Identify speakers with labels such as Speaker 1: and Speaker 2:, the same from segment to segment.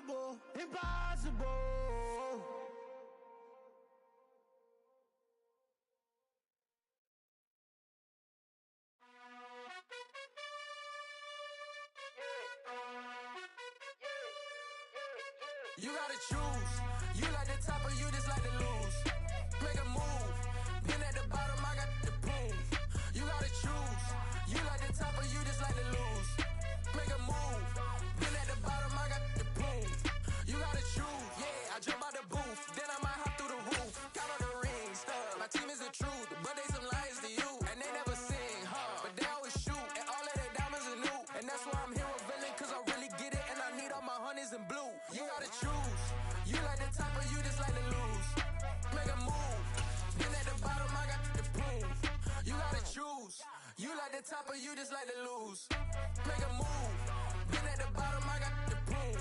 Speaker 1: impossible, impossible. You gotta choose. You like the top or you just like to lose. Make a move. Been at the bottom, I got the boom. You gotta choose. You like the top or you just like to lose. Make a move. Been at the bottom, I got the boom. You gotta choose. Yeah, I jump out the booth. Then I might hop through the roof. Count on the rings, stuff. My team is the truth, but they some liars to you. And they never sing, but they always shoot. And all of their diamonds are new. And that's why I'm here with villain, cause I really get it. And I need all my honeys in blue. You gotta choose. You like the top or you just like to lose. Make a move. Been at the bottom, I got the boom. You gotta choose. You like the top or you just like to lose. Make a move. Been at the bottom, I got the boom.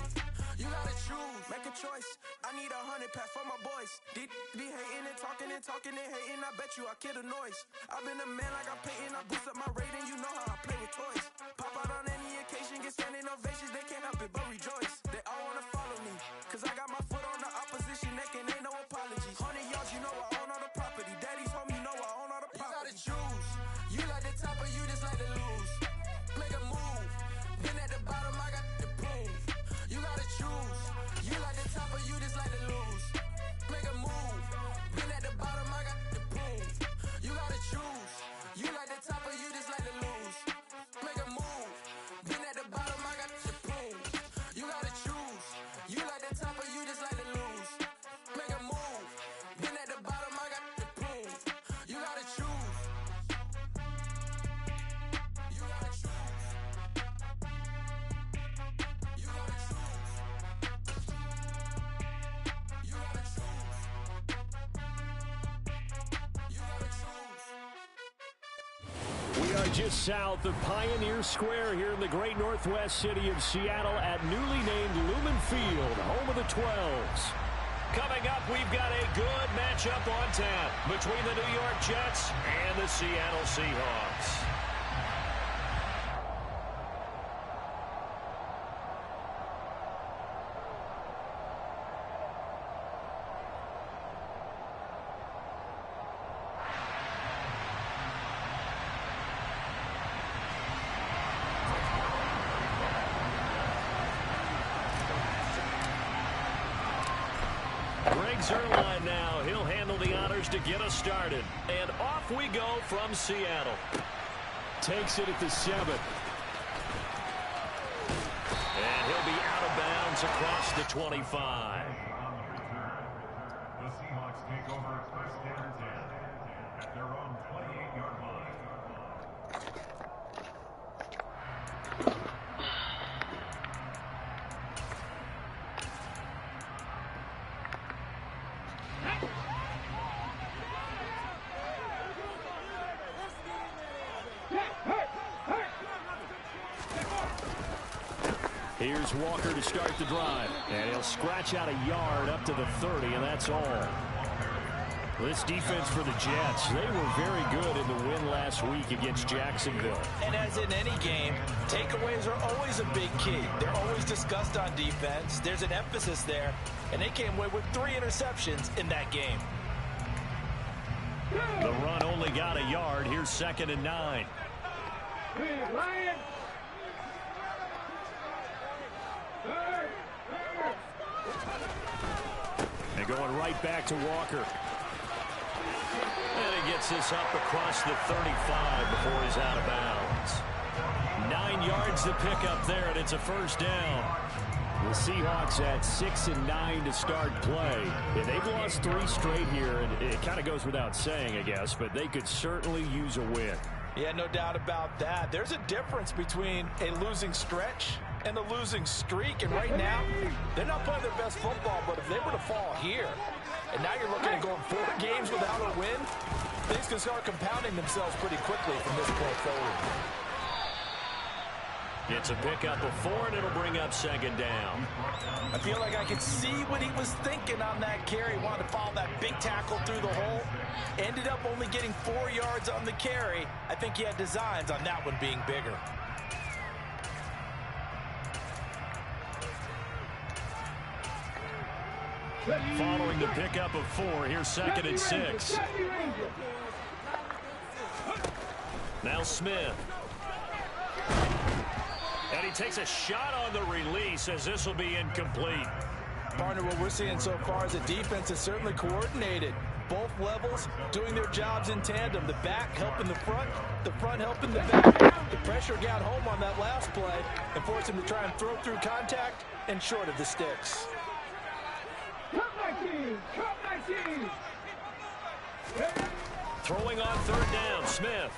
Speaker 1: You gotta choose. Make a choice. I need 100 pack for my boys. Be hating and talking and talking and hating. I bet you I kill the noise. I've been a man like I'm painting. I boost up my rating. You know how I play with toys. Pop out on any occasion, get standing ovations. They can't help it but rejoice. They all wanna follow me, cause I got my foot on the opposition neck and ain't no apologies. 100 yards, you know I own all the property. Daddy's home, you know I own all the property. You gotta choose. You like the top or you just like to lose. Make a move. Been at the bottom, I got the boom. You gotta choose. You like the top or you just like to lose. Make a move. Been at the bottom, I got the boom. You gotta choose. You like the top or you just like to lose. Make a move. Been at the bottom, I got the boom. You gotta choose. You like the top or you just like to lose. Make a move. Been at the bottom, I got the boom. You gotta choose. You gotta choose. You gotta choose. You gotta choose. You gotta choose.
Speaker 2: We are just south of Pioneer Square here in the great northwest city of Seattle at newly named Lumen Field, home of the 12s. Coming up, we've got a good matchup on tap between the New York Jets and the Seattle Seahawks. Zerline now. He'll handle the honors to get us started. And off we go from Seattle. Takes it at the 7. And he'll be out of bounds across the 25.
Speaker 3: The Seahawks take over first down 10 at their own 28-yard line.
Speaker 2: Here's Walker to start the drive. And he'll scratch out a yard up to the 30, and that's all. This defense for the Jets, they were very good in the win last week against Jacksonville.
Speaker 4: And as in any game, takeaways are always a big key. They're always discussed on defense. There's an emphasis there, and they came away with 3 interceptions in that game.
Speaker 2: The run only got a yard. Here's 2nd and 9. And going right back to Walker. And he gets this up across the 35 before he's out of bounds. 9 yards to pick up there, and it's a first down. The Seahawks at 6 and 9 to start play. Yeah, they've lost 3 straight here, and it kind of goes without saying, I guess, but they could certainly use a win.
Speaker 4: Yeah, no doubt about that. There's a difference between a losing stretch and a losing streak, and right now, they're not playing their best football, but if they were to fall here, and now you're looking at going 4 games without a win, things can start compounding themselves pretty quickly from this point forward.
Speaker 2: It's a pickup of 4, and it'll bring up 2nd down.
Speaker 4: I feel like I could see what he was thinking on that carry. Wanted to follow that big tackle through the hole. Ended up only getting 4 yards on the carry. I think he had designs on that one being bigger.
Speaker 2: Following the pickup of 4, here's 2nd and 6. Now Smith. And he takes a shot on the release as this will be incomplete.
Speaker 4: Partner, what we're seeing so far is a defense is certainly coordinated. Both levels doing their jobs in tandem. The back helping the front helping the back. The pressure got home on that last play and forced him to try and throw through contact and short of the sticks.
Speaker 2: Throwing on 3rd down, Smith.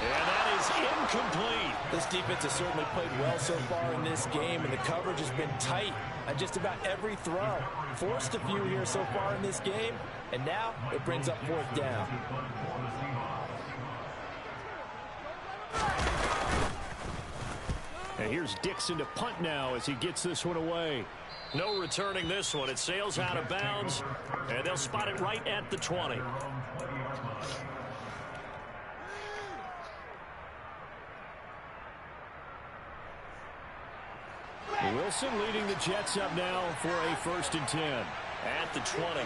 Speaker 2: And that is incomplete.
Speaker 4: This defense has certainly played well so far in this game, and the coverage has been tight on just about every throw. Forced a few here so far in this game, and now it brings up 4th down.
Speaker 2: And here's Dixon to punt now as he gets this one away. No returning this one. It sails out of bounds, and they'll spot it right at the 20. Wilson leading the Jets up now for a 1st and 10 at the 20.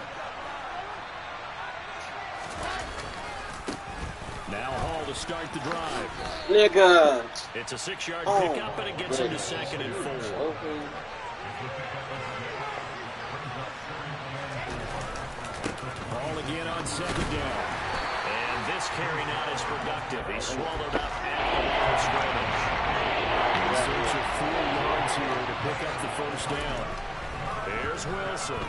Speaker 2: Now Hall to start the drive.
Speaker 5: Nigga.
Speaker 2: It's a 6-yard pickup, and it gets him to 2nd and 4. Hall again on 2nd down. And this carry now is productive. He swallowed up at the line of scrimmage. In search of 4 yards here to pick up the 1st down. There's Wilson.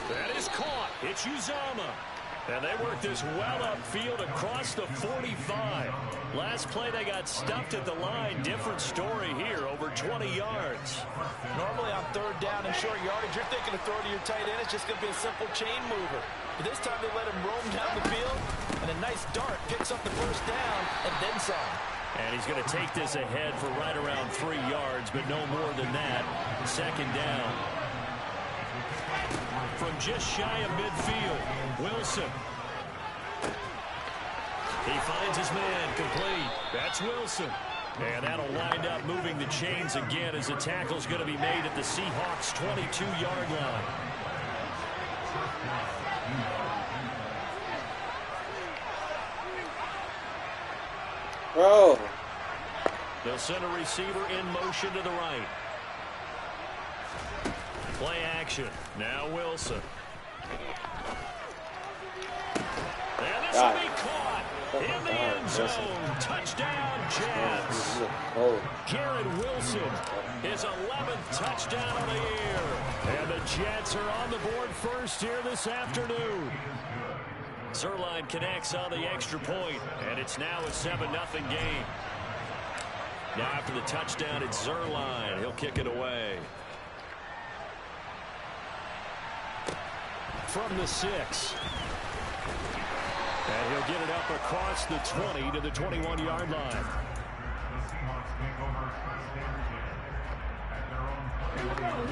Speaker 2: That is caught. It's Uzomah. And they work this well upfield across the 45. Last play they got stuffed at the line. Different story here, over 20 yards.
Speaker 4: Normally on 3rd down and short yardage, you're thinking of throw to your tight end. It's just going to be a simple chain mover. But this time they let him roam down the field, and a nice dart picks up the 1st down and then some.
Speaker 2: And he's going to take this ahead for right around 3 yards, but no more than that. 2nd down. From just shy of midfield, Wilson. He finds his man, complete. That's Wilson. And that'll wind up moving the chains again as the tackle's going to be made at the Seahawks' 22-yard line.
Speaker 5: Bro.
Speaker 2: They'll send a receiver in motion to the right. Play action. Now Wilson. And this will be caught in the end zone. Touchdown, Jets. Garrett Wilson, his 11th touchdown of the year. And the Jets are on the board first here this afternoon. Zerline connects on the extra point, and it's now a 7-0 game. Now after the touchdown, it's Zerline. He'll kick it away. From the 6. And he'll get it up across the 20 to the 21-yard line.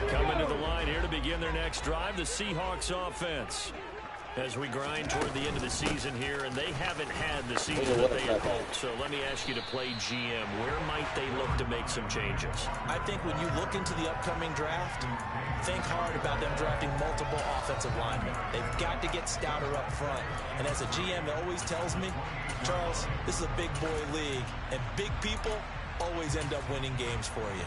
Speaker 2: Coming to the line here to begin their next drive, the Seahawks offense. As we grind toward the end of the season here, and they haven't had the season that they had hoped. So let me ask you to play GM. Where might they look to make some changes?
Speaker 4: I think when you look into the upcoming draft, think hard about them drafting multiple offensive linemen. They've got to get stouter up front. And as a GM, it always tells me, Charles, this is a big boy league, and big people always end up winning games for you.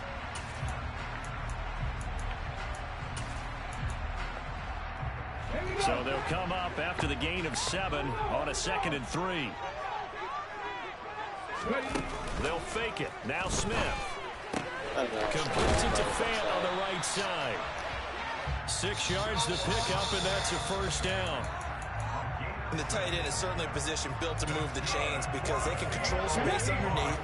Speaker 2: So they'll come up after the gain of 7 on a 2nd and 3. They'll fake it. Now Smith. Completes it to Fant on the right side. 6 yards to pick up, and that's a 1st down.
Speaker 4: And the tight end is certainly a position built to move the chains because they can control space underneath.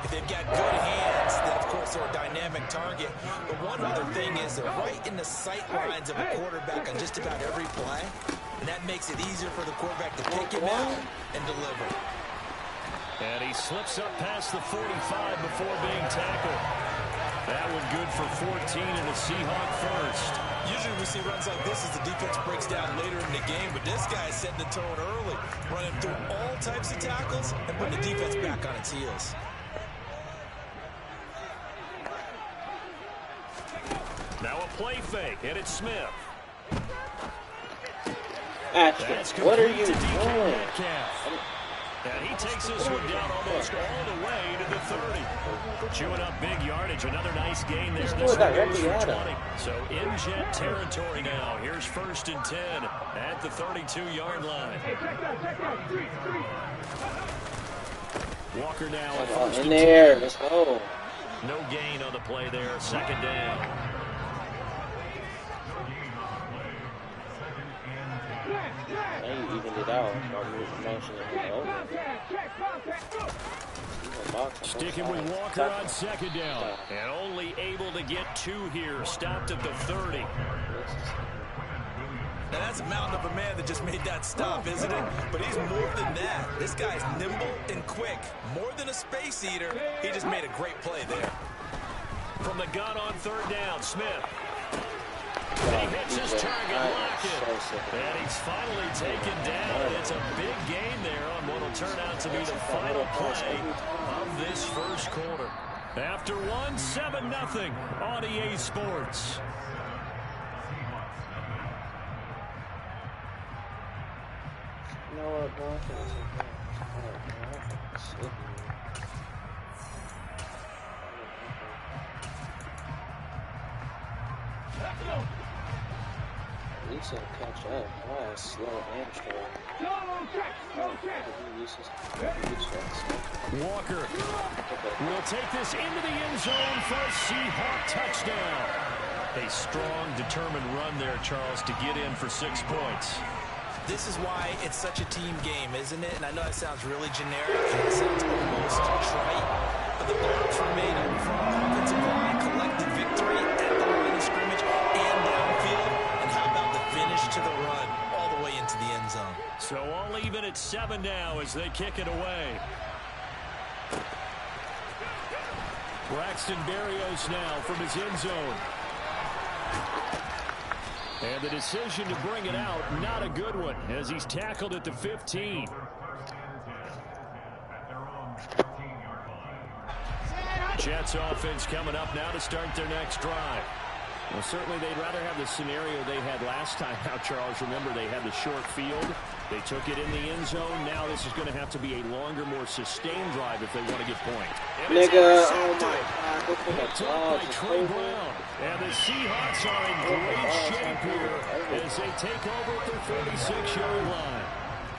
Speaker 4: If they've got good hands, then of course they're a dynamic target. But one other thing is they're right in the sight lines of a quarterback on just about every play. And that makes it easier for the quarterback to pick him out and deliver.
Speaker 2: And he slips up past the 45 before being tackled. That one good for 14 and a Seahawk first.
Speaker 4: Usually we see runs like this as the defense breaks down later in the game, but this guy is setting the tone early, running through all types of tackles and putting the defense back on its heels.
Speaker 2: Now a play fake, and it's Smith.
Speaker 5: Ashton, what are you doing?
Speaker 2: And he takes this one down almost all the way to the 30. Chewing up big yardage. Another nice gain there. This one goes for 20. So in jet territory now. Here's 1st and 10 at the 32-yard line. Walker now at 1st and 10.
Speaker 5: There. Let's go.
Speaker 2: No gain on the play there. 2nd down.
Speaker 5: Now you evened it out.
Speaker 2: Sticking with Walker on 2nd down. And only able to get 2 here. Stopped at the 30.
Speaker 4: Now that's a mountain of a man that just made that stop, isn't it? But he's more than that. This guy's nimble and quick. More than a space eater. He just made a great play there.
Speaker 2: From the gun on 3rd down, Smith. He hits his target, Lockett. And he's finally taken down. And it's a big gain there on what will turn out to be the final play of this 1st quarter. After one, 7-0 on EA Sports.
Speaker 5: Lisa catch up. Why slow hamstring?
Speaker 2: Walker will take this into the end zone for a Seahawk touchdown. A strong, determined run there, Charles, to get in for 6 points.
Speaker 4: This is why it's such a team game, isn't it? And I know that sounds really generic, and it sounds almost trite, but the blocks were made up from offensive line, collective victory at the line of scrimmage and downfield. And how about the finish to the run all the way into the end zone?
Speaker 2: So all even at 7 now as they kick it away. Braxton Berrios now from his end zone. And the decision to bring it out, not a good one, as he's tackled at the 15. Jets offense coming up now to start their next drive. Well, certainly they'd rather have the scenario they had last time out, Charles. Remember, they had the short field. They took it in the end zone. Now this is going to have to be a longer, more sustained drive if they want to get points.
Speaker 5: Nigga, oh my God, go for the
Speaker 2: By Trey Brown. And the Seahawks are in great shape here as they take over at their 46-yard line.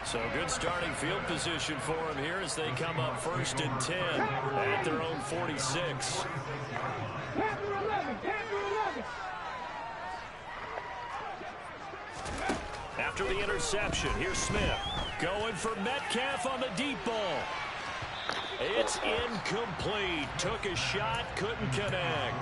Speaker 2: So good starting field position for them here as they come up 1st and 10 at their own 46. After the interception, here's Smith going for Metcalf on the deep ball. It's incomplete. Took a shot, couldn't connect.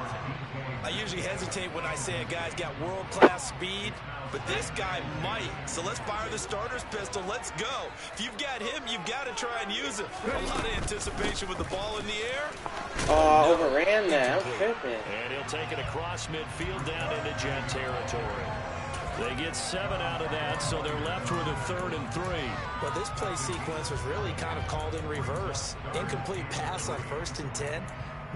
Speaker 4: I usually hesitate when I say a guy's got world-class speed, but this guy might. So let's fire the starter's pistol. Let's go. If you've got him, you've got to try and use it. A lot of anticipation with the ball in the air.
Speaker 5: Oh, overran that. I'm tripping.
Speaker 2: And he'll take it across midfield down into jet territory. They get 7 out of that, so they're left with a 3rd and 3.
Speaker 4: Well, this play sequence was really kind of called in reverse. Incomplete pass on 1st and 10.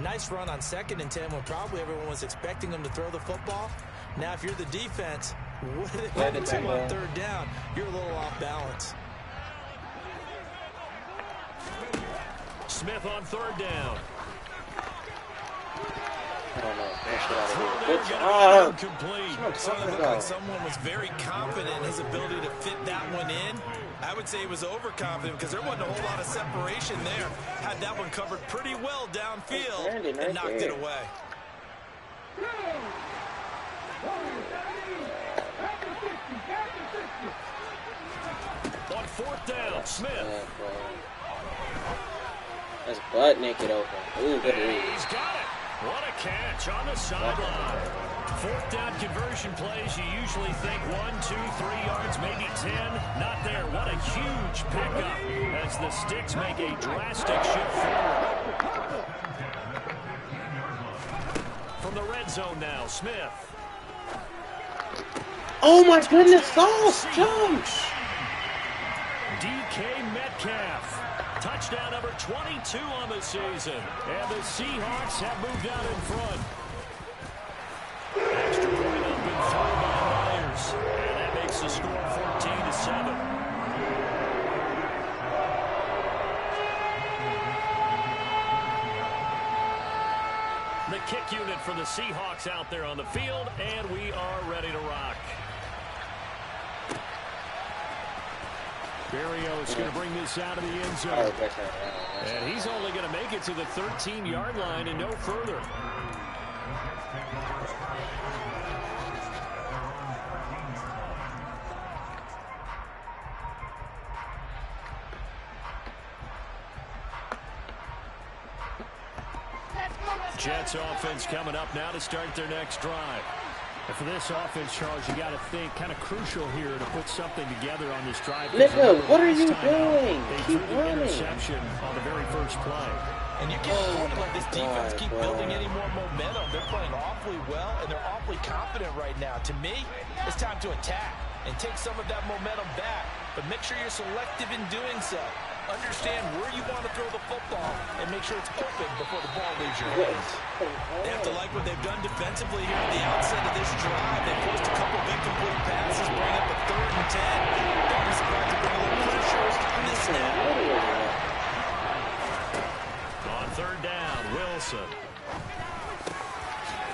Speaker 4: Nice run on 2nd and 10 when probably everyone was expecting them to throw the football. Now, if you're the defense, what do they do on 3rd down? You're a little off balance.
Speaker 2: Smith on 3rd down.
Speaker 5: Good job.
Speaker 4: Looked like someone was very confident in his ability to fit that one in. I would say he was overconfident because there wasn't a whole lot of separation there. Had that one covered pretty well downfield and knocked it away.
Speaker 2: On 4th down, Smith.
Speaker 5: That's butt naked open. Ooh, good read.
Speaker 2: He's got it. What a catch on the sideline. 4th down conversion plays, you usually think 1, 2, 3 yards, maybe 10. Not there. What a huge pickup as the Sticks make a drastic shift forward. From the red zone now, Smith.
Speaker 5: Oh my goodness, Sauce, jump!
Speaker 2: DK Metcalf. Touchdown number 22 on the season. And the Seahawks have moved out in front. Extra The kick unit for the Seahawks out there on the field, and we are ready to rock. Berrios going to bring this out of the end zone. And he's only going to make it to the 13-yard line and no further. Jets offense coming up now to start their next drive. And for this offense, Charles, you got to think kind of crucial here to put something together on this drive.
Speaker 5: Nico, what are you doing? Keep running.
Speaker 2: Interception on the very first play.
Speaker 4: And you can't let this defense keep building any more momentum. They're playing awfully well, and they're awfully confident right now. To me, it's time to attack and take some of that momentum back. But make sure you're selective in doing so. Understand where you want to throw the football and make sure it's open before the ball leaves your hands. They have to like what they've done defensively here at the outset of this drive. They forced a couple of incomplete passes, bring up a 3rd and 10. Don't be surprised to bring a little pressure on this snap.
Speaker 2: On 3rd down, Wilson.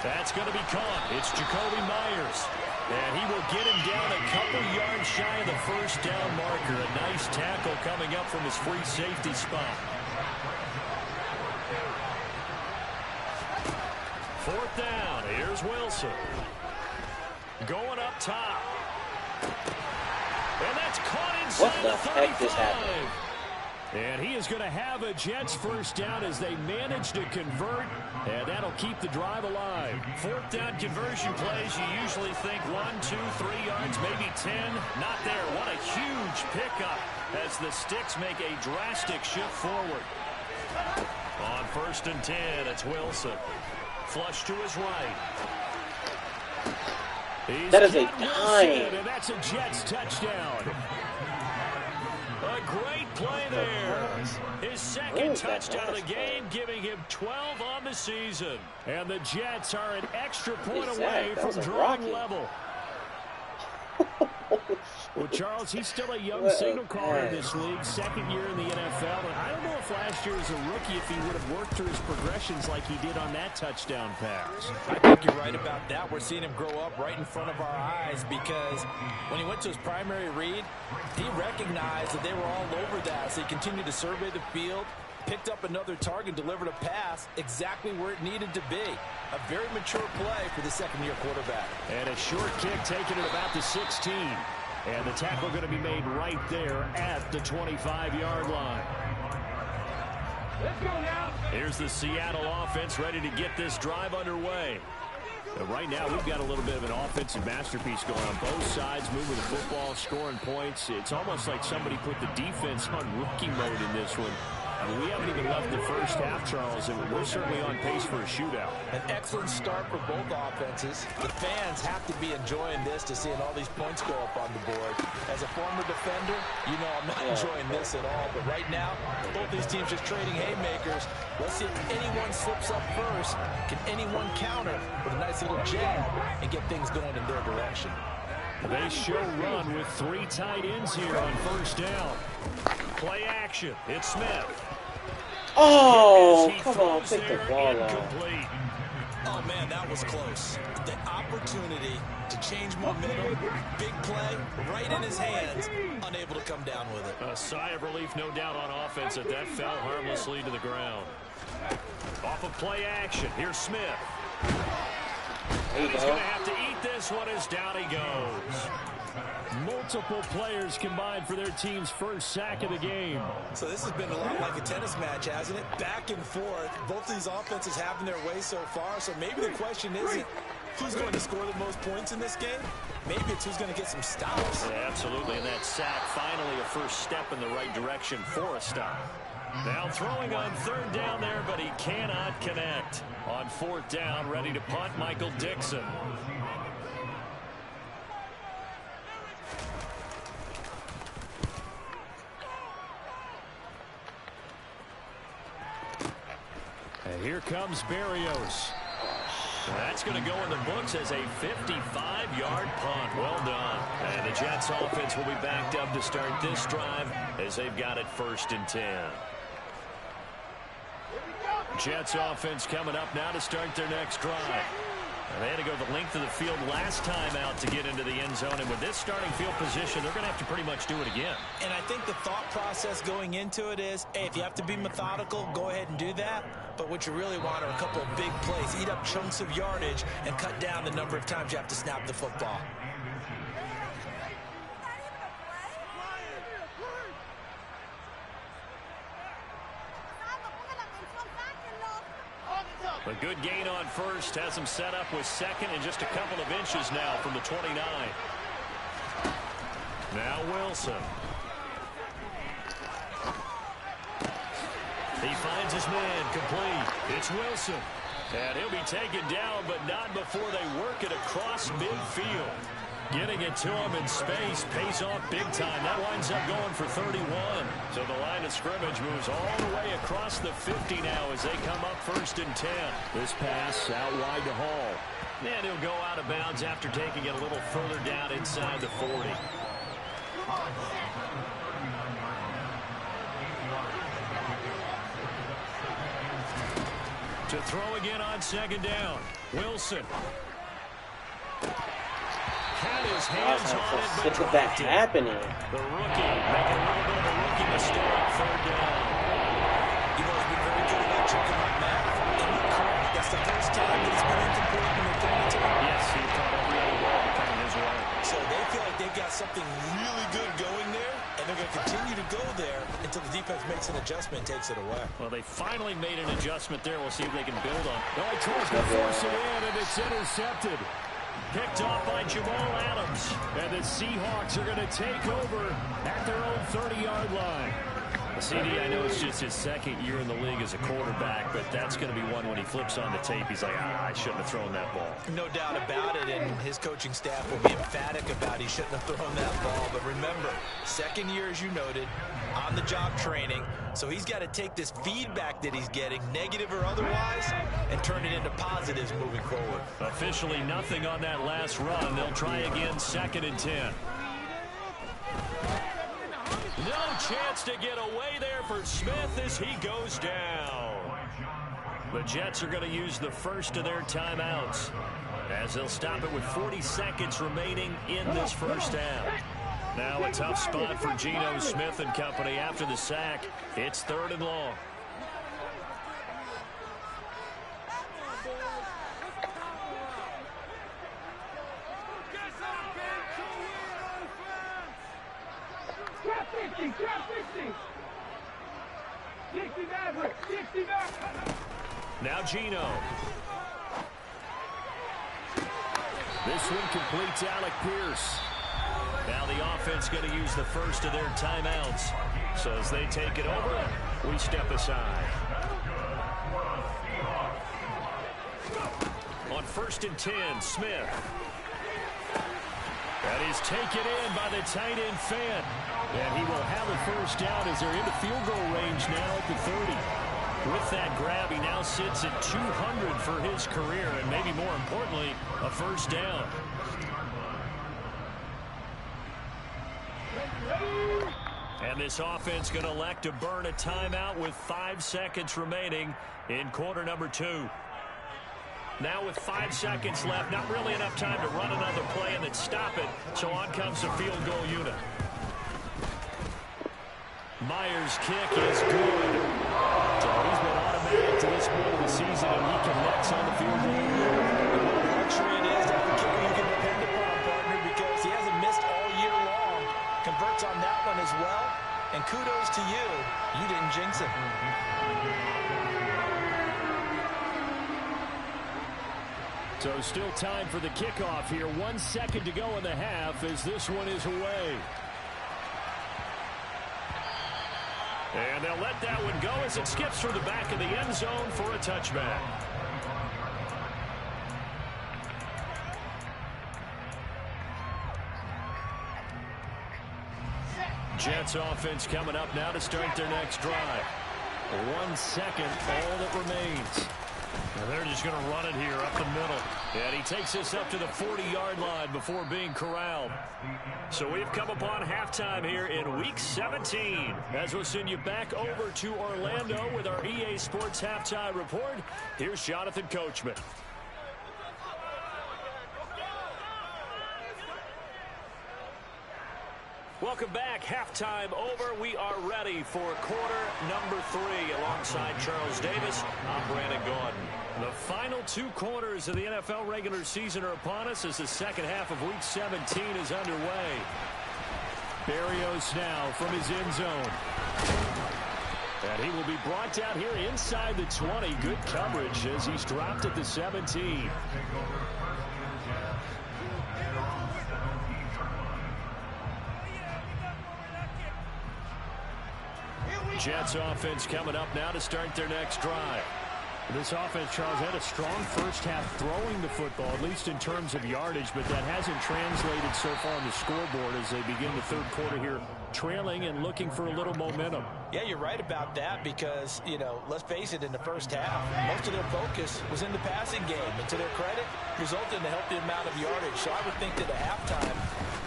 Speaker 2: That's going to be caught. It's Jacoby Myers. And he will get him down a couple yards shy of the 1st down marker. A nice tackle coming up from his free safety spot. 4th down. Here's Wilson. Going up top. And that's caught inside the 35.
Speaker 5: Heck just happened?
Speaker 2: And he is going to have a Jets 1st down as they manage to convert, and that'll keep the drive alive. 4th down conversion plays, you usually think 1, 2, 3 yards, maybe 10. Not there. What a huge pickup as the Sticks make a drastic shift forward. On 1st and 10, it's Wilson. Flush to his right.
Speaker 5: That is a dime.
Speaker 2: And that's a Jets touchdown. A great play there. His 2nd touchdown of the game, giving him 12 on the season. And the Jets are an extra point away from drawing level. Well, Charles, he's still a young signal caller in this league, 2nd year in the NFL. And I don't know if last year as a rookie, if he would have worked through his progressions like he did on that touchdown pass.
Speaker 4: I think you're right about that. We're seeing him grow up right in front of our eyes because when he went to his primary read, he recognized that they were all over that. So he continued to survey the field, picked up another target, delivered a pass exactly where it needed to be. A very mature play for the 2nd-year quarterback.
Speaker 2: And a short kick taken at about the 16. And the tackle going to be made right there at the 25-yard line.
Speaker 3: Let's go now.
Speaker 2: Here's the Seattle offense ready to get this drive underway. And right now, we've got a little bit of an offensive masterpiece going on. Both sides moving the football, scoring points. It's almost like somebody put the defense on rookie mode in this one. I mean, we haven't even left the 1st half, Charles, and we're certainly on pace for a shootout.
Speaker 4: An excellent start for both offenses. The fans have to be enjoying this to seeing all these points go up on the board. As a former defender, you know I'm not enjoying this at all. But right now, both these teams just trading haymakers. Let's see if anyone slips up first. Can anyone counter with a nice little jab and get things going in their direction?
Speaker 2: They show run with 3 tight ends here on 1st down. Play action. It's Smith.
Speaker 5: Oh, come on, pick the ball up.
Speaker 4: Oh, man, that was close. The opportunity to change momentum, big play, right in his hands, unable to come down with it.
Speaker 2: A sigh of relief, no doubt, on offense that fell harmlessly to the ground. Off of play action, here's Smith. And he's going to have to eat this one as down he goes. Multiple players combined for their team's 1st sack of the game.
Speaker 4: So this has been a lot like a tennis match, hasn't it? Back and forth. Both these offenses having their way so far. So maybe the question isn't who's going to score the most points in this game. Maybe it's who's going to get some stops.
Speaker 2: Yeah, absolutely. And that sack finally a first step in the right direction for a stop. Now throwing on 3rd down there, but he cannot connect. On 4th down, ready to punt, Michael Dixon. And here comes Berrios. That's going to go in the books as a 55-yard punt. Well done. And the Jets offense will be backed up to start this drive as they've got it 1st and 10. Jets offense coming up now to start their next drive. And they had to go the length of the field last time out to get into the end zone. And with this starting field position, they're going to have to pretty much do it again.
Speaker 4: And I think the thought process going into it is, hey, if you have to be methodical, go ahead and do that. But what you really want are a couple of big plays. Eat up chunks of yardage and cut down the number of times you have to snap the football.
Speaker 2: A good gain on first has him set up with second and just a couple of inches now from the 29. Now Wilson. He finds his man complete. It's Wilson. And he'll be taken down, but not before they work it across midfield. Getting it to him in space pays off big time. That winds up going for 31. So the line of scrimmage moves all the way across the 50 now as they come up 1st and 10. This pass out wide to Hall. And he'll go out of bounds after taking it a little further down inside the 40. To throw again on 2nd down. Wilson. Had his hands on it, but
Speaker 5: look at that happening.
Speaker 2: The rookie making a little bit of a rookie mistake. 3rd down.
Speaker 4: You've always been very good about checking up, Matt. And you're correct. That's the first time that it's been incomplete when they're throwing it to him.
Speaker 2: Yes, he caught every other ball coming his way.
Speaker 4: So they feel like they've got something really good going there, and they're going to continue to go there until the defense makes an adjustment and takes it away.
Speaker 2: Well, they finally made an adjustment there. We'll see if they can build on. No, he tries to force it in, and it's intercepted. Picked off by Jamal Adams. And the Seahawks are going to take over at their own 30-yard line. CD, I know it's just his 2nd year in the league as a quarterback, but that's going to be one when he flips on the tape. He's like, I shouldn't have thrown that ball.
Speaker 4: No doubt about it, and his coaching staff will be emphatic about he shouldn't have thrown that ball. But remember, 2nd year, as you noted, on-the-job training. So he's got to take this feedback that he's getting, negative or otherwise, and turn it into positives moving forward.
Speaker 2: Officially nothing on that last run. They'll try again 2nd and 10. No chance to get away there for Smith as he goes down. The Jets are going to use the first of their timeouts as they'll stop it with 40 seconds remaining in this first half. Now a tough spot for Geno Smith and company after the sack. It's 3rd and long. Now Geno. This one completes Alec Pierce. Now the offense going to use the first of their timeouts. So as they take it over, we step aside. On 1st and 10, Smith. That is taken in by the tight end Fant. And he will have a first down as they're into field goal range now at the 30. With that grab, he now sits at 200 for his career, and maybe more importantly, a first down. And this offense going to elect to burn a timeout with 5 seconds remaining in quarter number 2. Now with 5 seconds left, not really enough time to run another play and then stop it, so on comes the field goal unit. Myers' kick is good. So he's been automatic to this point of the season, and he connects on the field goal.
Speaker 4: What a luxury it is to have a kicker you can depend upon, partner, because he hasn't missed all year long. Converts on that one as well, and kudos to you. You didn't jinx it.
Speaker 2: So still time for the kickoff here. 1 second to go in the half as this one is away. And they'll let that one go as it skips through the back of the end zone for a touchback. Jets offense coming up now to start their next drive. 1 second, all that remains. And they're just going to run it here up the middle. And he takes us up to the 40-yard line before being corralled. So we've come upon halftime here in Week 17. As we'll send you back over to Orlando with our EA Sports Halftime Report, here's Jonathan Coachman. Welcome back. Halftime over. We are ready for quarter number 3 alongside Charles Davis. I'm Brandon Gordon. The final 2 quarters of the NFL regular season are upon us as the second half of Week 17 is underway. Berrios now from his end zone. And he will be brought down here inside the 20. Good coverage as he's dropped at the 17. Jets offense coming up now to start their next drive. This offense, Charles, had a strong first half throwing the football, at least in terms of yardage, but that hasn't translated so far on the scoreboard as they begin the third quarter here, trailing and looking for a little momentum.
Speaker 4: Yeah, you're right about that because, you know, let's face it, in the first half, most of their focus was in the passing game. And to their credit, resulted in a healthy amount of yardage. So I would think that at halftime,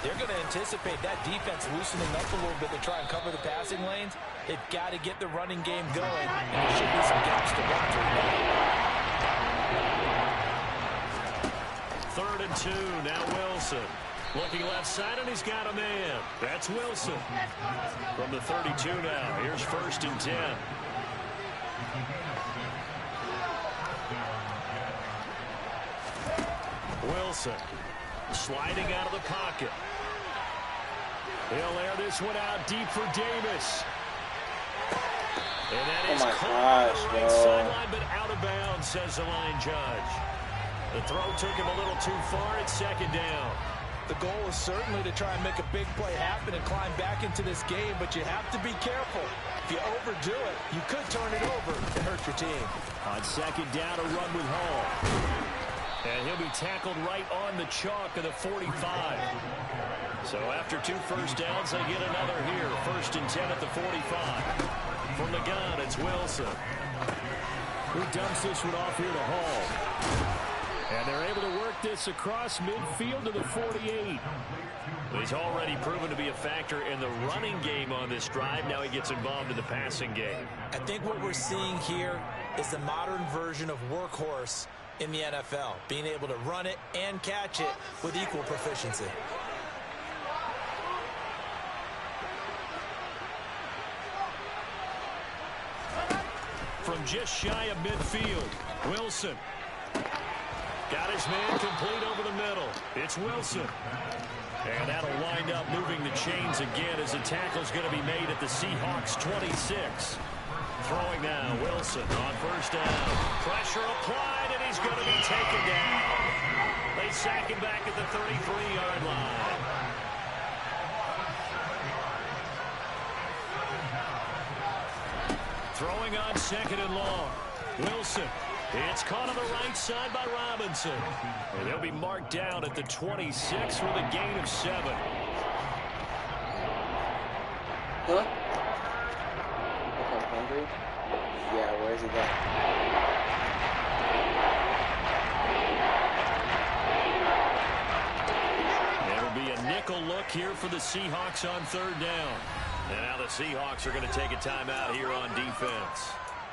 Speaker 4: they're going to anticipate that defense loosening up a little bit to try and cover the passing lanes. They've got to get the running game going, and there should be some gaps to run through now.
Speaker 2: 3rd and 2, now Wilson. Looking left side, and he's got a man. That's Wilson. From the 32 now, here's 1st and 10. Wilson sliding out of the pocket. He'll air this one out deep for Davis. And that is caught on the right sideline, but out of bounds, says the line judge. The throw took him a little too far. It's 2nd down.
Speaker 4: The goal is certainly to try and make a big play happen and climb back into this game, but you have to be careful. If you overdo it, you could turn it over and hurt your team.
Speaker 2: On 2nd down, a run with Hall. And he'll be tackled right on the chalk of the 45. So after 2 first downs, they get another here. 1st and 10 at the 45. From the gun, it's Wilson, who dumps this one off here to Hall. And they're able to work this across midfield to the 48. He's already proven to be a factor in the running game on this drive. Now he gets involved in the passing game.
Speaker 4: I think what we're seeing here is the modern version of workhorse in the NFL, being able to run it and catch it with equal proficiency.
Speaker 2: From just shy of midfield, Wilson got his man complete over the middle. It's Wilson. And that'll wind up moving the chains again as the tackle's going to be made at the Seahawks 26. Throwing now, Wilson on 1st down. Pressure applied, and he's going to be taken down. They sack him back at the 33-yard line. Throwing on 2nd and long. Wilson. It's caught on the right side by Robinson. And he'll be marked down at the 26 with a gain of 7.
Speaker 5: Huh? I'm hungry. Yeah, where is he
Speaker 2: going? It'll be a nickel look here for the Seahawks on 3rd down. And now the Seahawks are going to take a timeout here on defense.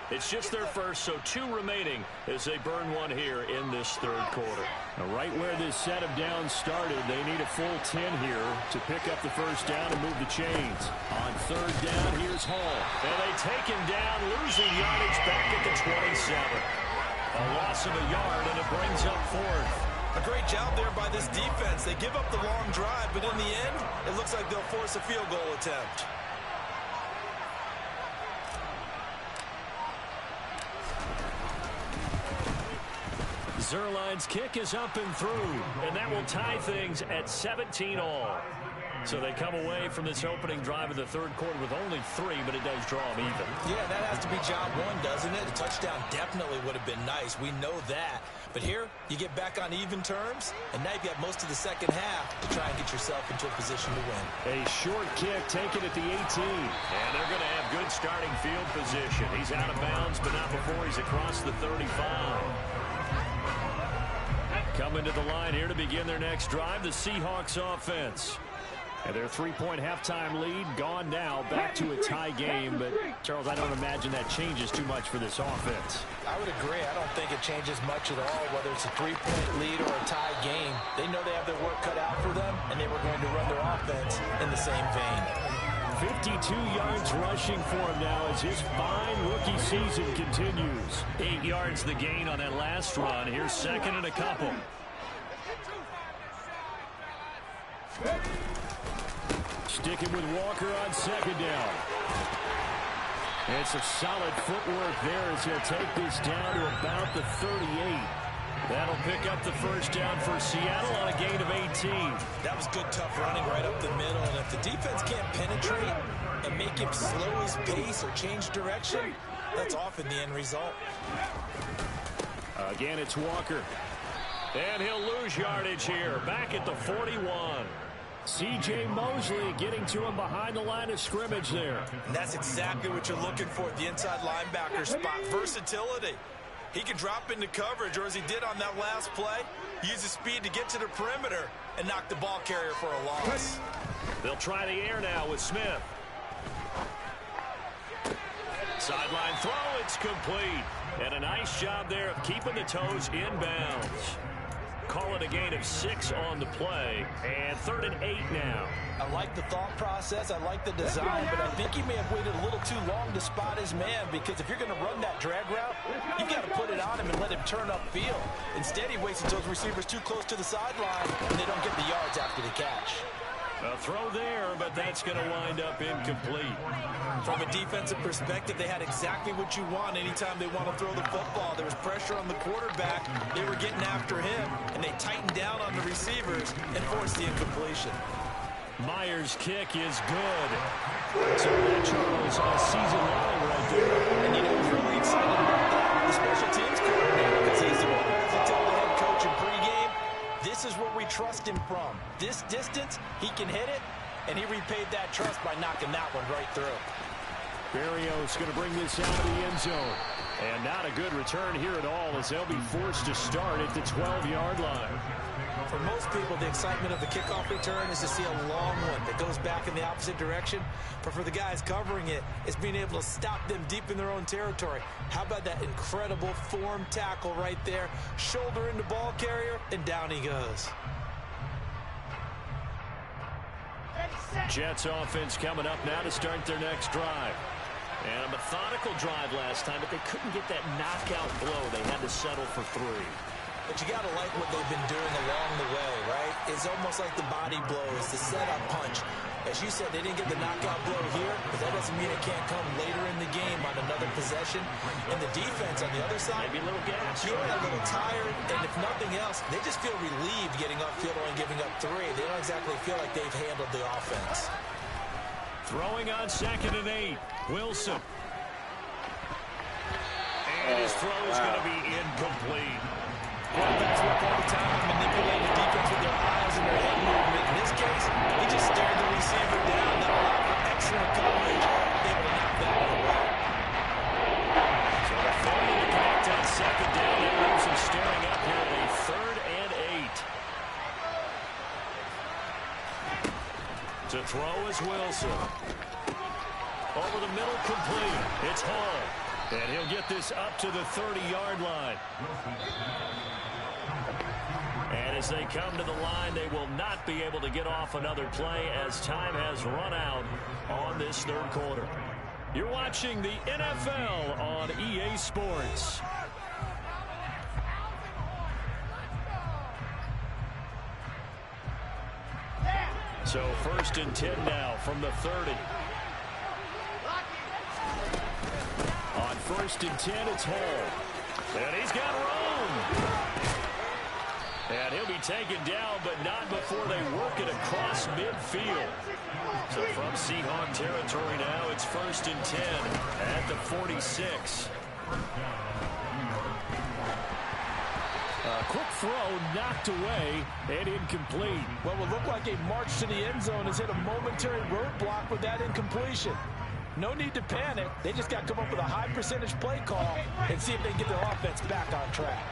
Speaker 2: It's just their first, so 2 remaining as they burn one here in this 3rd quarter. Now, right where this set of downs started, they need a full 10 here to pick up the 1st down and move the chains. On 3rd down, here's Hall. And they take him down, losing yardage back at the 27. A loss of a yard, and it brings up 4th.
Speaker 4: A great job there by this defense. They give up the long drive, but in the end, it looks like they'll force a field goal attempt.
Speaker 2: Zerline's kick is up and through, and that will tie things at 17 all. So they come away from this opening drive of the third quarter with only 3, but it does draw them even.
Speaker 4: Yeah, that has to be job one, doesn't it? A touchdown definitely would have been nice. We know that. But here, you get back on even terms, and now you've got most of the second half to try and get yourself into a position to win.
Speaker 2: A short kick taken at the 18. And they're going to have good starting field position. He's out of bounds, but not before he's across the 35. Coming to the line here to begin their next drive, the Seahawks offense. And their 3-point halftime lead gone now, back to a tie game. But, Charles, I don't imagine that changes too much for this offense.
Speaker 4: I would agree. I don't think it changes much at all, whether it's a 3-point lead or a tie game. They know they have their work cut out for them, and they were going to run their offense in the same vein.
Speaker 2: 52 yards rushing for him now as his fine rookie season continues. 8 yards the gain on that last run. Here's second and a couple. Sticking with Walker on second down. It's a solid footwork there as he'll take this down to about the 38. That'll pick up the first down for Seattle on a gain of 18.
Speaker 4: That was good, tough running right up the middle. And if the defense can't penetrate and make him slow his pace or change direction, that's often the end result.
Speaker 2: Again, it's Walker. And he'll lose yardage here, back at the 41. C.J. Mosley getting to him behind the line of scrimmage there.
Speaker 4: And that's exactly what you're looking for at the inside linebacker spot. Versatility. He can drop into coverage, or as he did on that last play, use his speed to get to the perimeter and knock the ball carrier for a loss.
Speaker 2: They'll try the air now with Smith. Sideline throw, it's complete. And a nice job there of keeping the toes inbounds. Call it a gain of 6 on the play, and 3rd and 8 now.
Speaker 4: I like the thought process. I like the design, but I think he may have waited a little too long to spot his man, because if you're going to run that drag route, you've got to put it on him and let him turn upfield. Instead, he waits until his receivers too close to the sideline, and they don't get the yards after the catch.
Speaker 2: A throw there, but that's going to wind up incomplete.
Speaker 4: From a defensive perspective, they had exactly what you want anytime they want to throw the football. There was pressure on the quarterback. They were getting after him, and they tightened down on the receivers and forced the incompletion.
Speaker 2: Myers' kick is good. So that Charles on a season long right there.
Speaker 4: And you know who's really excited about that? The special teams coordinator, because he's the one who has to tell the head coach in pregame, this is where we trust him from. This distance, he can hit it, and he repaid that trust by knocking that one right through.
Speaker 2: Berrios going to bring this out of the end zone. And not a good return here at all, as they'll be forced to start at the 12-yard line.
Speaker 4: For most people, the excitement of the kickoff return is to see a long one that goes back in the opposite direction. But for the guys covering it, it's being able to stop them deep in their own territory. How about that incredible form tackle right there? Shoulder into ball carrier, and down he goes.
Speaker 2: Jets offense coming up now to start their next drive. And a methodical drive last time, but they couldn't get that knockout blow. They had to settle for 3.
Speaker 4: But you got to like what they've been doing along the way, right? It's almost like the body blows, the setup punch. As you said, they didn't get the knockout blow here, but that doesn't mean it can't come later in the game on another possession. And the defense on the other side,
Speaker 2: maybe a little gas.
Speaker 4: Yeah, a little tired, and if nothing else, they just feel relieved getting upfield and giving up 3. They don't exactly feel like they've handled the offense.
Speaker 2: Throwing on 2nd and 8, Wilson. And his throw is going to be incomplete.
Speaker 4: Quarterbacks work all the time and manipulate the defense with their eyes and their head movement. In this case, he just stared the receiver down. That allowed for excellent coverage, able to knock that one away.
Speaker 2: So the failure to connect on 2nd down, that leaves him staring up here at a 3rd and 8. To throw is Wilson. Over the middle, complete. It's Hall. And he'll get this up to the 30-yard line. And as they come to the line, they will not be able to get off another play as time has run out on this 3rd quarter. You're watching the NFL on EA Sports. So 1st and 10 now from the 30. On 1st and 10, it's Hall. And he's got room. And he'll be taken down, but not before they work it across midfield. So from Seahawk territory now, it's 1st and 10 at the 46. A quick throw knocked away and incomplete.
Speaker 4: What would look like a march to the end zone has hit a momentary roadblock with that incompletion. No need to panic. They just got to come up with a high percentage play call and see if they can get their offense back on track.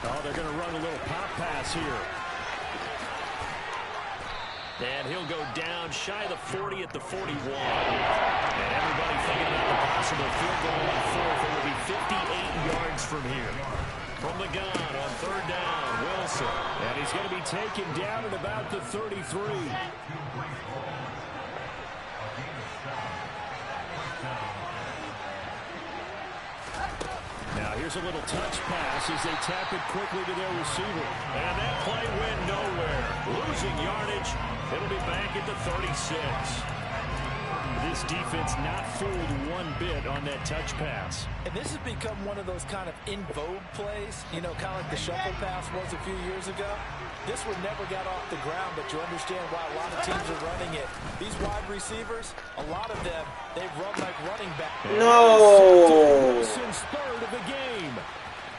Speaker 2: Oh, they're going to run a little pop pass here. And he'll go down shy of the 40 at the 41. And everybody thinking about the possible field goal on 4th. It will be 58 yards from here. From the gun on 3rd down, Wilson. And he's going to be taken down at about the 33. Now here's a little touch pass as they tap it quickly to their receiver. And that play went nowhere. Losing yardage. It'll be back at the 36. This defense not fooled one bit on that touch pass.
Speaker 4: And this has become one of those kind of in vogue plays, you know, kind of like the shuffle pass was a few years ago. This one never got off the ground, but you understand why a lot of teams are running it. These wide receivers, a lot of them, they run like running back.
Speaker 2: No! Wilson's 3rd of the game.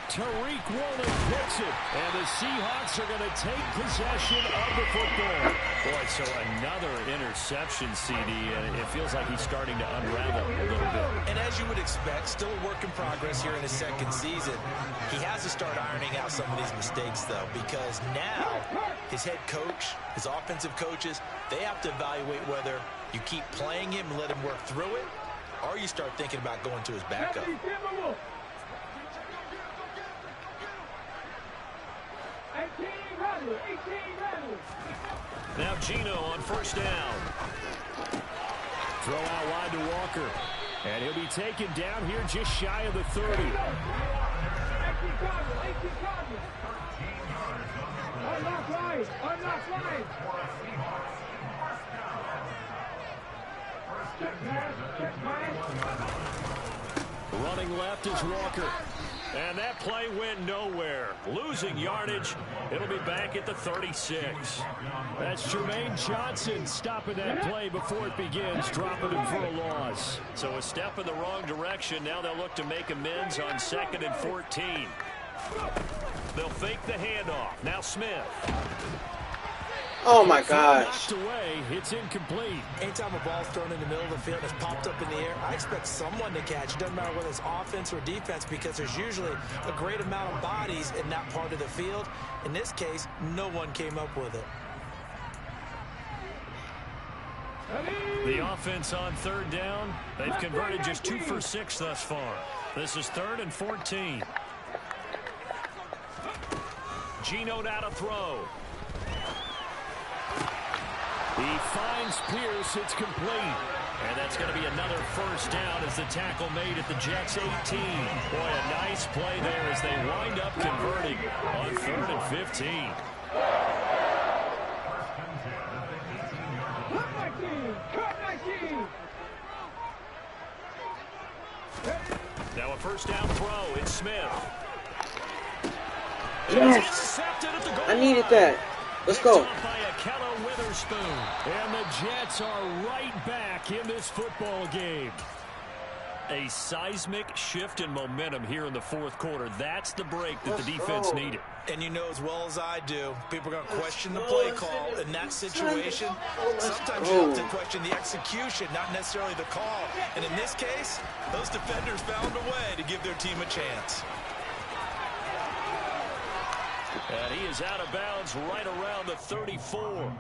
Speaker 2: Tariq Woolen picks it, and the Seahawks are going to take possession of the football. Boy, so another interception, CD, and it feels like he's starting to unravel a little bit.
Speaker 4: And as you would expect, still a work in progress here in his 2nd season. He has to start ironing out some of these mistakes, though, because now his head coach, his offensive coaches, they have to evaluate whether you keep playing him and let him work through it, or you start thinking about going to his backup.
Speaker 2: Now Gino on 1st down. Throw out wide to Walker. And he'll be taken down here just shy of the 30. Running left is Walker. And that play went nowhere. Losing yardage. It'll be back at the 36. That's Jermaine Johnson stopping that play before it begins, dropping him for a loss. So a step in the wrong direction. Now they'll look to make amends on 2nd and 14. They'll fake the handoff. Now Smith.
Speaker 5: Oh my gosh.
Speaker 2: Knocked away. It's incomplete.
Speaker 4: Anytime a ball's thrown in the middle of the field and it's popped up in the air, I expect someone to catch. It doesn't matter whether it's offense or defense, because there's usually a great amount of bodies in that part of the field. In this case, no one came up with it.
Speaker 2: The offense on 3rd down. They've converted just 2 for 6 thus far. This is 3rd and 14. Gino now to throw. He finds Pierce. It's complete. And that's going to be another 1st down as the tackle made at the Jets' 18. Boy, a nice play there as they wind up converting on 3rd and 15. Now a 1st down throw. It's Smith.
Speaker 5: Yes. I needed that. Let's go.
Speaker 2: And the Jets are right back in this football game. A seismic shift in momentum here in the 4th quarter. That's the break that the defense needed.
Speaker 4: And you know as well as I do, people are going to question the play call in that situation. Sometimes you have to question the execution, not necessarily the call. And in this case, those defenders found a way to give their team a chance.
Speaker 2: And he is out of bounds right around the 34.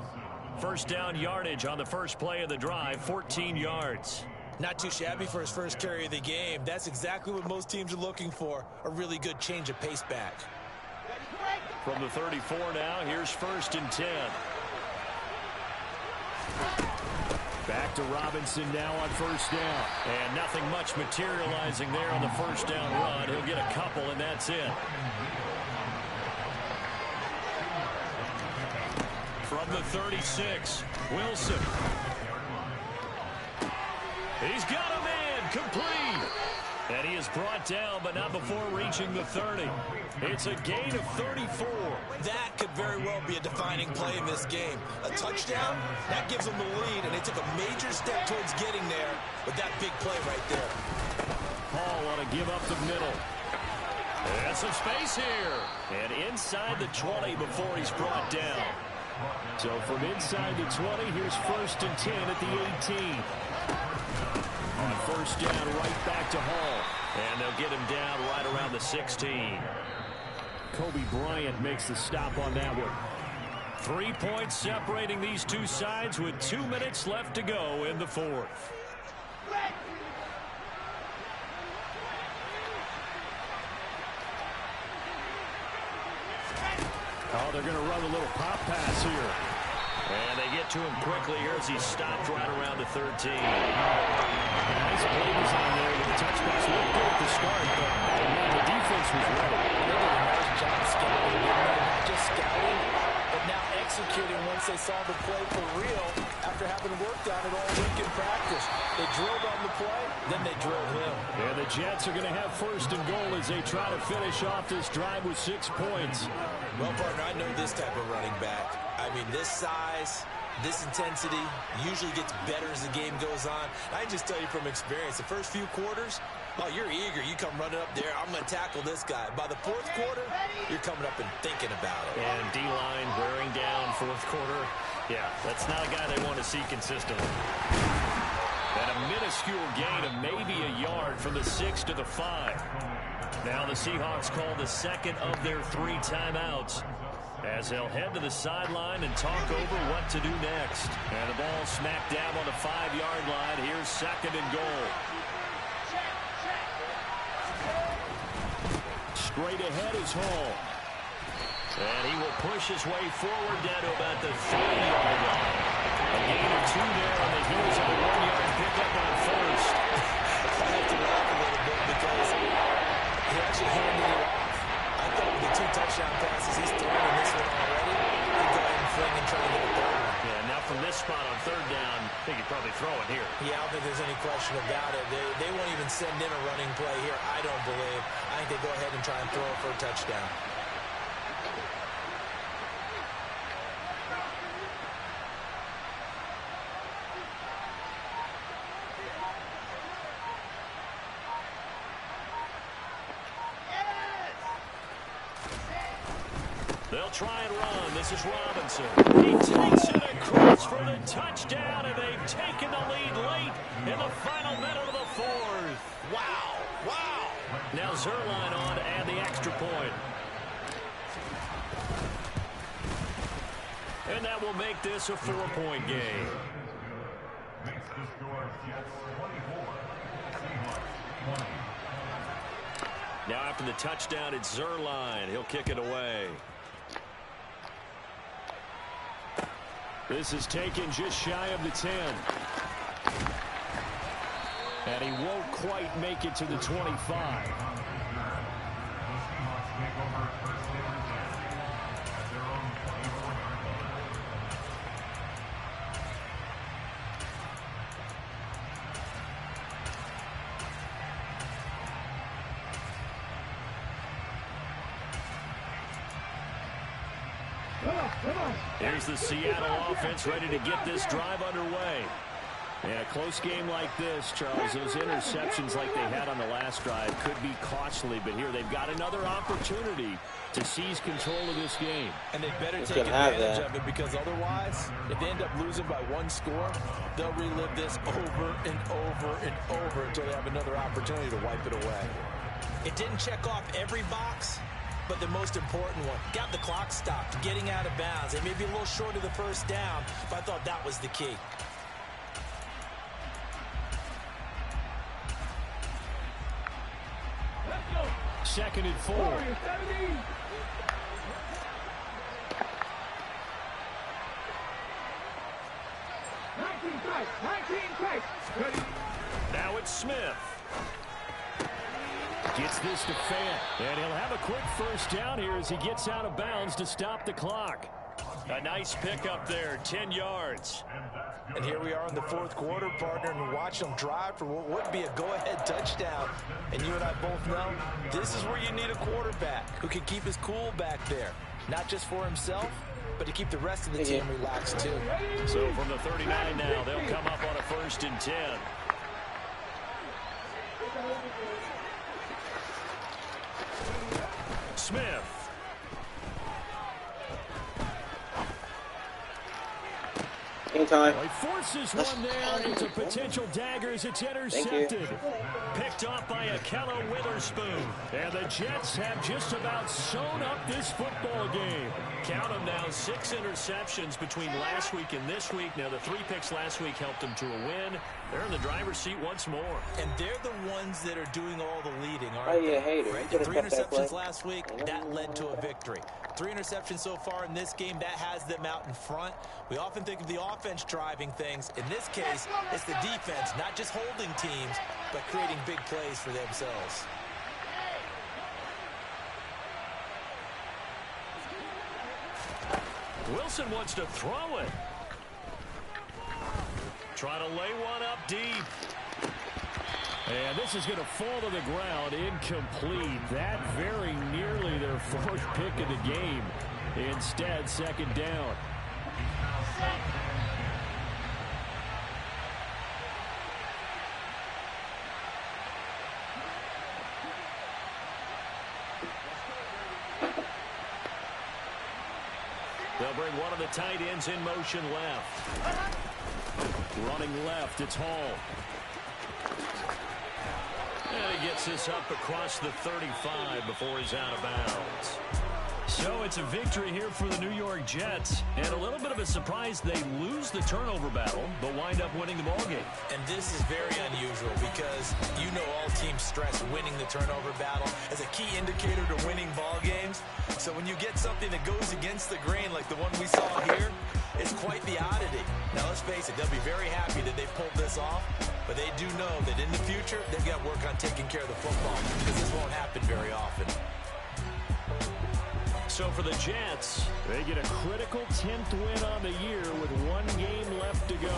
Speaker 2: 1st down yardage on the first play of the drive, 14 yards.
Speaker 4: Not too shabby for his first carry of the game. That's exactly what most teams are looking for, a really good change of pace back.
Speaker 2: From the 34 now, here's 1st and 10. Back to Robinson now on 1st down. And nothing much materializing there on the 1st down run. He'll get a couple, and that's it. From the 36, Wilson. He's got a man complete. And he is brought down, but not before reaching the 30. It's a gain of 34.
Speaker 6: That could very well be a defining play in this game. A touchdown, that gives them the lead, and they took a major step towards getting there with that big play right there.
Speaker 2: Hall want to give up the middle. And some space here. And inside the 20 before he's brought down. So from inside the 20, here's 1st and 10 at the 18. On 1st down, right back to Hall. And they'll get him down right around the 16. Kobe Bryant makes the stop on that one. 3 points separating these two sides with 2 minutes left to go in the 4th. Oh, they're going to run a little pop pass here. And they get to him quickly here as he's stopped right around the 13. Nice play design there with the touchbacks. Looked good at the start, but the defense was ready.
Speaker 4: Nice job scouting. Not just scouting, but now executing once they saw the play for real after having worked on it all week in practice. They drilled on the play, then they drilled him.
Speaker 2: And the Jets are going to have 1st and goal as they try to finish off this drive with 6 points.
Speaker 6: Well, partner, I know this type of running back. I mean, this size, this intensity usually gets better as the game goes on. I can just tell you from experience, the first few quarters, oh, you're eager. You come running up there. I'm going to tackle this guy. By the 4th quarter, you're coming up and thinking about it.
Speaker 2: And D-line wearing down 4th quarter. Yeah, that's not a guy they want to see consistently. And a minuscule gain of maybe a yard from the 6 to the 5. Now the Seahawks call the 2nd of their 3 timeouts as they'll head to the sideline and talk over what to do next. And the ball smacked down on the 5-yard line. Here's 2nd and goal. Straight ahead is Hall. And he will push his way forward down to about the 30-yard line. A gain of 2 there on the heels of a 1-yard pickup on 1st.
Speaker 6: I have to laugh a little bit because he actually handed it off. I thought with the 2 touchdown passes he's thrown in this one already, he'd go ahead and fling and try to get a third one.
Speaker 2: Yeah, now from this spot on 3rd down, I think he'd probably throw it here.
Speaker 6: Yeah, I don't think there's any question about it. They won't even send in a running play here, I don't believe. I think they go ahead and try and throw it for a touchdown.
Speaker 2: They'll try and run. This is Robinson. He takes it across for the touchdown, and they've taken the lead late in the final minute of the 4th.
Speaker 6: Wow. Wow.
Speaker 2: Now Zerline on to add the extra point. And that will make this a 4-point game.
Speaker 3: Makes the score Jets 24, Seahawks 20.
Speaker 2: Now after the touchdown, it's Zerline. He'll kick it away. This is taken just shy of the 10. And he won't quite make it to the 25. Here's the Seattle offense ready to get this drive underway. And a close game like this, Charles, those interceptions like they had on the last drive could be costly. But here they've got another opportunity to seize control of this game.
Speaker 6: And they better take advantage of it, because otherwise, if they end up losing by 1 score, they'll relive this over and over and over until they have another opportunity to wipe it away. It didn't check off every box, but the most important one, got the clock stopped, getting out of bounds. They may be a little short of the 1st down, but I thought that was the key.
Speaker 2: Second and 4. Now it's Smith. Gets this to Fant. And he'll have a quick 1st down here as he gets out of bounds to stop the clock. A nice pickup there, 10 yards.
Speaker 4: And here we are in the fourth quarter, partner, and watch them drive for what would be a go-ahead touchdown. And you and I both know this is where you need a quarterback who can keep his cool back there, not just for himself, but to keep the rest of the team relaxed too.
Speaker 2: So from the 39 now, they'll come up on a 1st and 10. Smith.
Speaker 5: Anytime.
Speaker 2: Well, he forces one there. It's a potential dagger as it's intercepted. Picked off by Akello Witherspoon. And the Jets have just about sewn up this football game. Count them now, 6 interceptions between last week and this week. Now, the 3 picks last week helped them to a win. They're in the driver's seat once more.
Speaker 6: And they're the ones that are doing all the leading, aren't
Speaker 5: they? Hater.
Speaker 6: Right? The 3 interceptions last week, that led to a victory. 3 interceptions so far in this game, that has them out in front. We often think of the offense driving things. In this case, it's the defense, not just holding teams, but creating big plays for themselves.
Speaker 2: Wilson wants to throw it. Trying to lay one up deep. And this is going to fall to the ground, incomplete. That very nearly their 4th pick of the game. Instead, 2nd down. They'll bring one of the tight ends in motion left. Running left, it's Hall. And he gets this up across the 35 before he's out of bounds. So it's a victory here for the New York Jets. And a little bit of a surprise, they lose the turnover battle, but wind up winning the ballgame.
Speaker 6: And this is very unusual because you know all teams stress winning the turnover battle as a key indicator to winning ball games. So when you get something that goes against the grain like the one we saw here, it's quite the oddity. Now let's face it, they'll be very happy that they pulled this off, but they do know that in the future, they've got to work on taking care of the football because this won't happen very often.
Speaker 2: So for the Jets, they get a critical 10th win on the year with 1 game left to go.